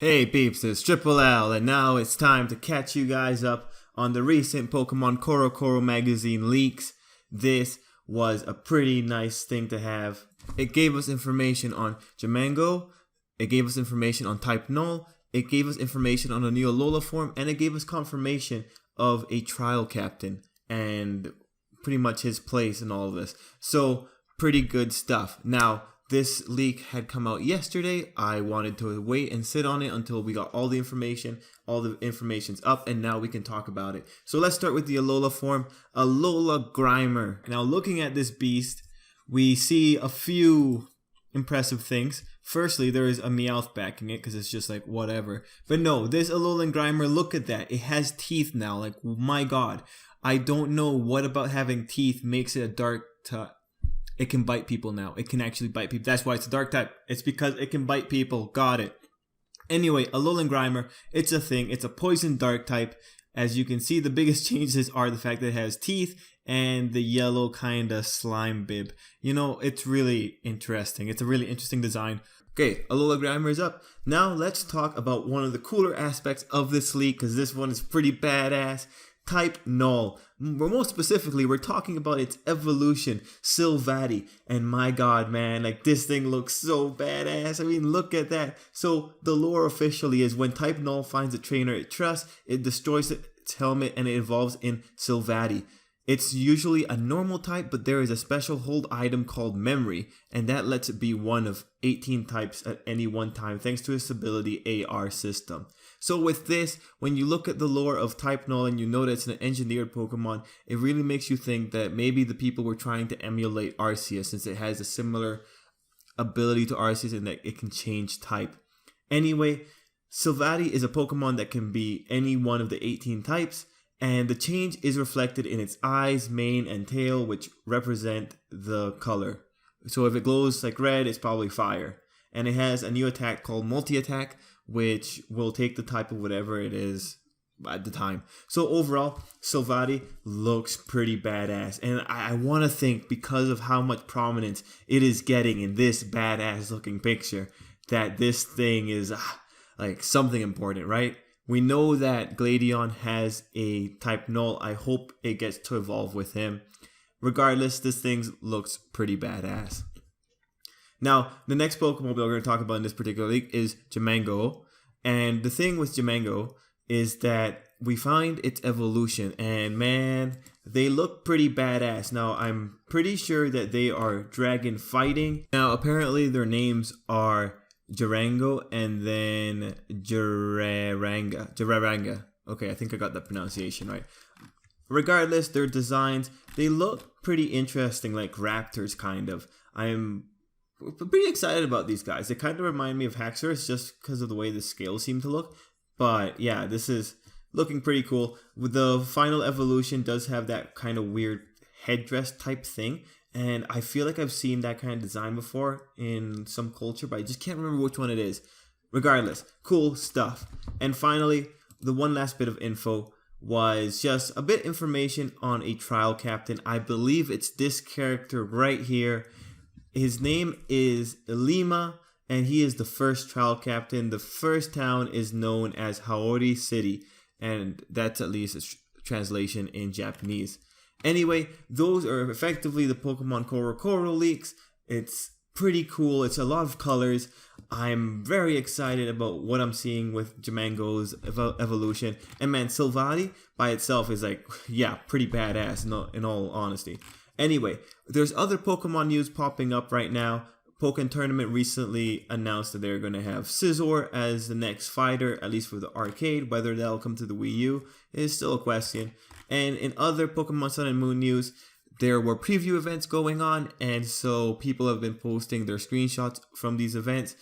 Hey peeps, it's Tripl-L, and now it's time to catch you guys up on the recent Pokemon Coro magazine leaks. This was a pretty nice thing to have. It gave us information on Jumango, it gave us information on Type Null, it gave us information on a new Alola form, and it gave us confirmation of a trial captain and pretty much his place in all of this. So, pretty good stuff. Now, this leak had come out yesterday. I wanted to wait and sit on it until we got all the information. All the information's up, and now we can talk about it. So let's start with the Alola form, Alola Grimer. Now, looking at this beast, we see a few impressive things. Firstly, there is a Meowth backing it because it's just like whatever. But no, this Alolan Grimer, look at that. It has teeth now. Like, my god. I don't know what about having teeth makes it a dark type. It can bite people now. It can actually bite people. That's why it's a dark type. It's because it can bite people. Got it. Anyway, Alolan Grimer, it's a thing. It's a poison dark type. As you can see, the biggest changes are the fact that it has teeth and the yellow kind of slime bib. You know, it's really interesting. It's a really interesting design. Okay, Alola Grimer is up. Now let's talk about one of the cooler aspects of this leak, because this one is pretty badass. Type Null. More specifically, we're talking about its evolution, Silvally. And my god, man, like this thing looks so badass. I mean, look at that. So the lore officially is when Type Null finds a trainer it trusts, it destroys its helmet and it evolves in Silvally. It's usually a normal type, but there is a special hold item called Memory, and that lets it be one of 18 types at any one time thanks to its ability AR system. So with this, when you look at the lore of Type Null and you know that it's an engineered Pokemon, it really makes you think that maybe the people were trying to emulate Arceus since it has a similar ability to Arceus in that it can change type. Anyway, Silvally is a Pokemon that can be any one of the 18 types, and the change is reflected in its eyes, mane, and tail, which represent the color. So if it glows like red, it's probably fire. And it has a new attack called Multi-Attack, which will take the type of whatever it is at the time. So overall, Silvally looks pretty badass. And I want to think, because of how much prominence it is getting in this badass looking picture, that this thing is like something important, right? We know that Gladion has a Type Null. I hope it gets to evolve with him. Regardless, this thing looks pretty badass. Now, the next Pokemon we're going to talk about in this particular league is Jumango. And the thing with Jumango is that we find its evolution. And man, they look pretty badass. Now, I'm pretty sure that they are dragon fighting. Now, apparently their names are Durango and then Duraranga. Okay, I think I got that pronunciation right. Regardless, their designs, they look pretty interesting, like raptors kind of. I'm pretty excited about these guys. They kind of remind me of Haxorus just because of the way the scales seem to look. But yeah, this is looking pretty cool. The final evolution does have that kind of weird headdress type thing. And I feel like I've seen that kind of design before in some culture, but I just can't remember which one it is. Regardless, cool stuff. And finally, the one last bit of info was just a bit information on a trial captain. I believe it's this character right here. His name is Ilima, and he is the first trial captain. The first town is known as Haori City, and that's at least a translation in Japanese. Anyway, those are effectively the Pokemon Coro leaks. It's pretty cool. It's a lot of colors. I'm very excited about what I'm seeing with Jumango's evolution. And man, Silvally by itself is like, yeah, pretty badass in all honesty. Anyway, there's other Pokemon news popping up right now. Pokken Tournament recently announced that they're going to have Scizor as the next fighter, at least for the arcade. Whether that'll come to the Wii U is still a question. And in other Pokemon Sun and Moon news, there were preview events going on, and so people have been posting their screenshots from these events.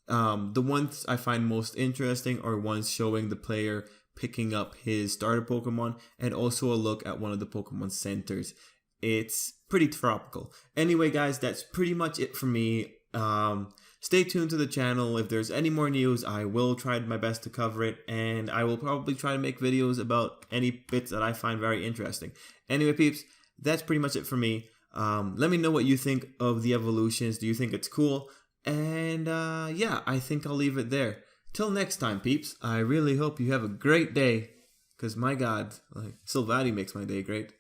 The ones I find most interesting are ones showing the player picking up his starter Pokemon, and also a look at one of the Pokemon centers. It's pretty tropical. Anyway, guys, that's pretty much it for me. Stay tuned to the channel. If there's any more news, I will try my best to cover it, and I will probably try to make videos about any bits that I find very interesting. Anyway, peeps, that's pretty much it for me. Let me know what you think of the evolutions. Do you think it's cool? And yeah, I think I'll leave it there. Till next time, peeps, I really hope you have a great day. Because my God, like, Silvati makes my day great.